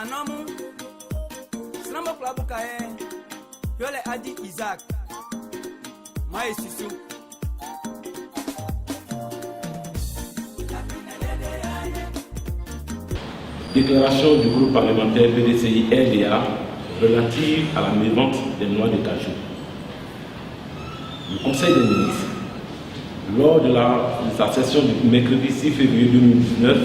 Anamu, Snamo Klabukae, Yole Adi Isaac, Mae Sissou. Déclaration du groupe parlementaire PDCI-RDA relative à la mévente des noix de cajou. Le Conseil des ministres, lors de sa session du mercredi 6 février 2019,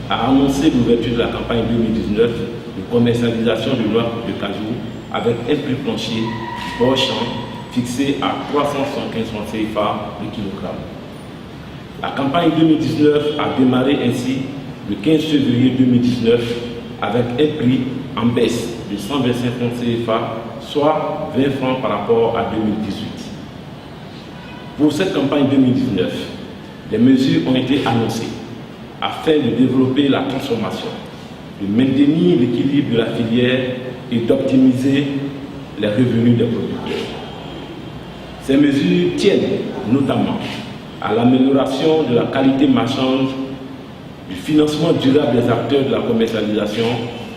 a annoncé l'ouverture de la campagne 2019 de commercialisation de noix de cajou avec un prix plancher hors champ fixé à 375 francs CFA le kilogramme. La campagne 2019 a démarré ainsi le 15 février 2019 avec un prix en baisse de 125 francs CFA, soit 20 francs par rapport à 2018. Pour cette campagne 2019, des mesures ont été annoncées afin de développer la transformation, de maintenir l'équilibre de la filière et d'optimiser les revenus des producteurs. Ces mesures tiennent notamment à l'amélioration de la qualité marchande, du financement durable des acteurs de la commercialisation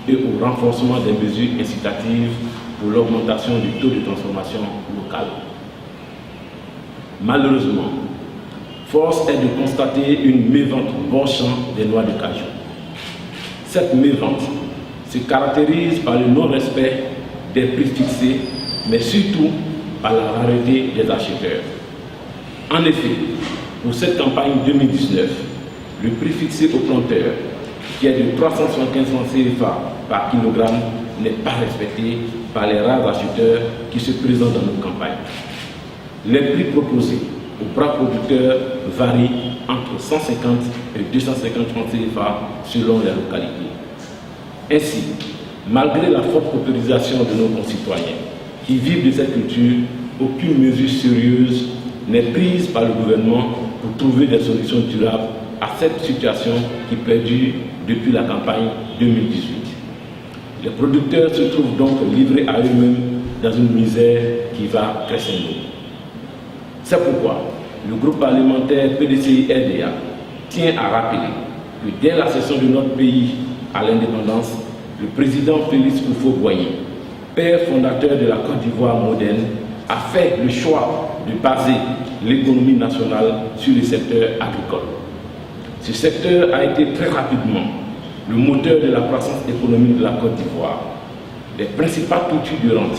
et au renforcement des mesures incitatives pour l'augmentation du taux de transformation locale. Malheureusement, force est de constater une mévente hors champ des noix de cajou. Cette mévente se caractérise par le non-respect des prix fixés, mais surtout par la rareté des acheteurs. En effet, pour cette campagne 2019, le prix fixé au planteur, qui est de 375 francs CFA par kilogramme, n'est pas respecté par les rares acheteurs qui se présentent dans nos campagnes. Les prix proposés aux bras producteurs varient entre 150 et 250 francs CFA selon les localités. Ainsi, malgré la forte autorisation de nos concitoyens qui vivent de cette culture, aucune mesure sérieuse n'est prise par le gouvernement pour trouver des solutions durables à cette situation qui perdure depuis la campagne 2018. Les producteurs se trouvent donc livrés à eux-mêmes dans une misère qui va crescendo. C'est pourquoi le groupe parlementaire PDCI-RDA tient à rappeler que dès la cession de notre pays à l'indépendance, le président Félix Houphouët-Boigny, père fondateur de la Côte d'Ivoire moderne, a fait le choix de baser l'économie nationale sur le secteur agricole. Ce secteur a été très rapidement le moteur de la croissance économique de la Côte d'Ivoire. Les principales cultures de rente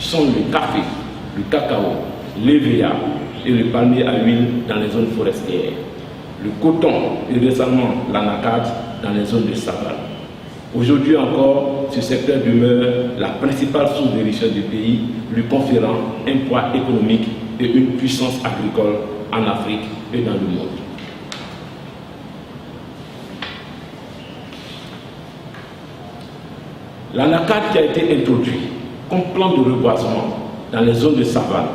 sont le café, le cacao, l'EVA et le palmier à huile dans les zones forestières, le coton et récemment l'anacade dans les zones de savane. Aujourd'hui encore, ce secteur demeure la principale source de richesse du pays, lui conférant un poids économique et une puissance agricole en Afrique et dans le monde. L'anacade qui a été introduit comme plan de reboisement dans les zones de savane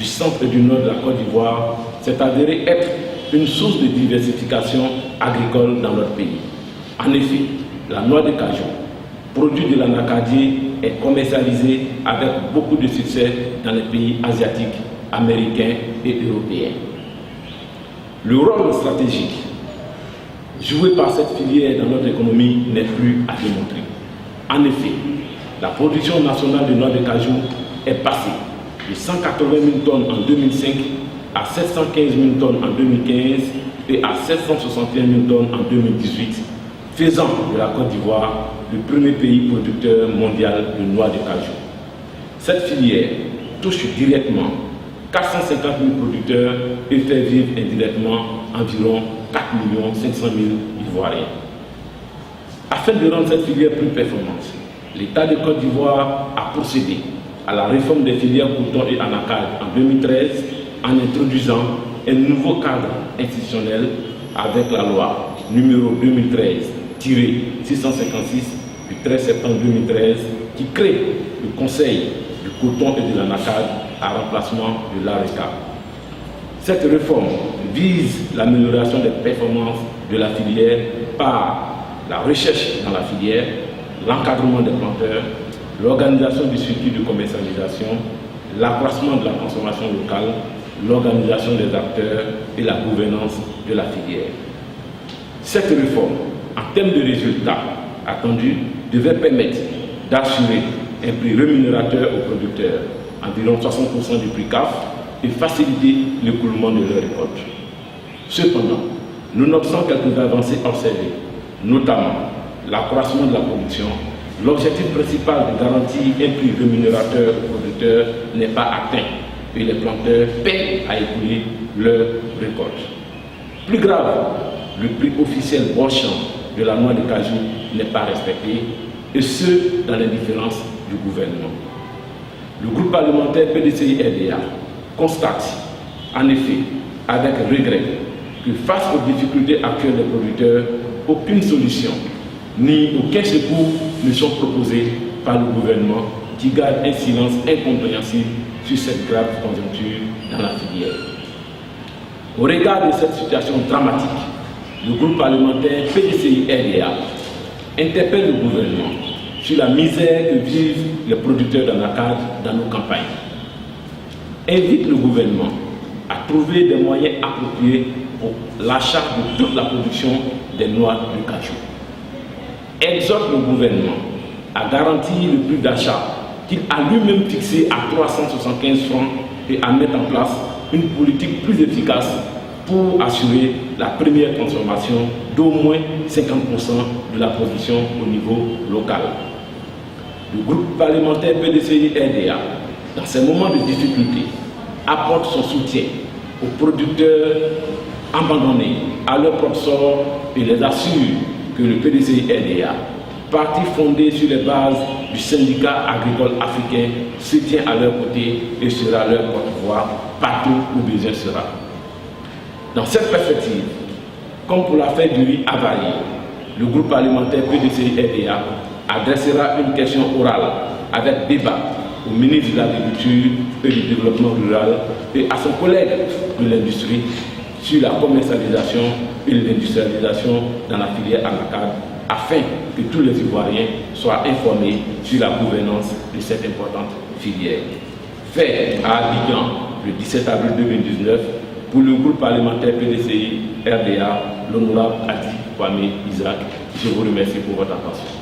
du centre et du nord de la Côte d'Ivoire s'est avéré être une source de diversification agricole dans notre pays. En effet, la noix de cajou, produit de l'anacadier, est commercialisée avec beaucoup de succès dans les pays asiatiques, américains et européens. Le rôle stratégique joué par cette filière dans notre économie n'est plus à démontrer. En effet, la production nationale de noix de cajou est passée de 180 000 tonnes en 2005 à 715 000 tonnes en 2015 et à 761 000 tonnes en 2018, faisant de la Côte d'Ivoire le premier pays producteur mondial de noix de cajou. Cette filière touche directement 450 000 producteurs et fait vivre indirectement environ 4 500 000 Ivoiriens. Afin de rendre cette filière plus performante, l'État de Côte d'Ivoire a procédé à la réforme des filières coton et anacade en 2013 en introduisant un nouveau cadre institutionnel avec la loi numéro 2013-656 du 13 septembre 2013 qui crée le Conseil du coton et de l'anacade à remplacement de l'ARECA. Cette réforme vise l'amélioration des performances de la filière par la recherche dans la filière, l'encadrement des planteurs, l'organisation du circuit de commercialisation, l'accroissement de la consommation locale, l'organisation des acteurs et la gouvernance de la filière. Cette réforme, en termes de résultats attendus, devait permettre d'assurer un prix rémunérateur aux producteurs, environ 60% du prix CAF, et faciliter l'écoulement de leurs récoltes. Cependant, nonobstant quelques avancées observées, notamment l'accroissement de la production, l'objectif principal de garantir un prix rémunérateur aux producteurs n'est pas atteint et les planteurs peinent à écouler leurs récoltes. Plus grave, le prix officiel borchant de la noix de cajou n'est pas respecté, et ce, dans l'indifférence du gouvernement. Le groupe parlementaire PDCI-RDA constate, en effet, avec regret, que face aux difficultés actuelles des producteurs, aucune solution ni aucun secours ne sont proposés par le gouvernement qui garde un silence incompréhensible sur cette grave conjoncture dans la filière. Au regard de cette situation dramatique, le groupe parlementaire PDCI-RDA interpelle le gouvernement sur la misère que vivent les producteurs d'anacarde dans nos campagnes. Invite le gouvernement à trouver des moyens appropriés pour l'achat de toute la production des noix de cajou. Exhorte le gouvernement à garantir le prix d'achat qu'il a lui-même fixé à 375 francs et à mettre en place une politique plus efficace pour assurer la première transformation d'au moins 50% de la production au niveau local. Le groupe parlementaire PDCI-RDA, dans ces moments de difficulté, apporte son soutien aux producteurs abandonnés à leur propre sort et les assure que le PDCI-RDA, parti fondé sur les bases du syndicat agricole africain, se tient à leur côté et sera leur porte-voix partout où besoin sera. Dans cette perspective, comme pour l'affaire du riz avarié, le groupe parlementaire PDCI-RDA adressera une question orale avec débat au ministre de l'Agriculture et du Développement rural et à son collègue de l'industrie sur la commercialisation et l'industrialisation dans la filière anacarde afin que tous les Ivoiriens soient informés sur la gouvernance de cette importante filière. Fait à Abidjan le 17 avril 2019 pour le groupe parlementaire PDCI-RDA, l'honorable Adi Kwame Isaac. Je vous remercie pour votre attention.